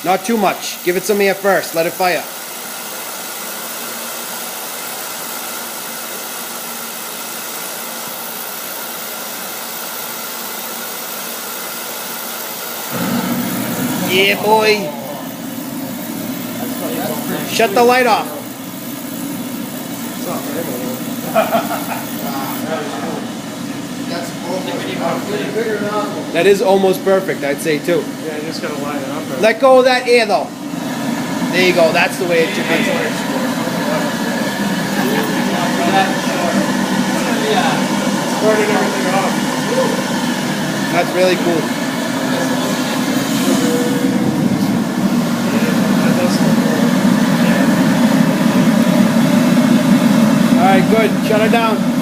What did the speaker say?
Not too much. Give it some air first. Let it fire. Yeah, boy. Shut the light off. That is almost perfect, I'd say, too. Yeah, you just gotta line it up. Let go of that air, though. There you go. That's the way it should be. Started everything off. That's really cool. All right, good. Shut her down.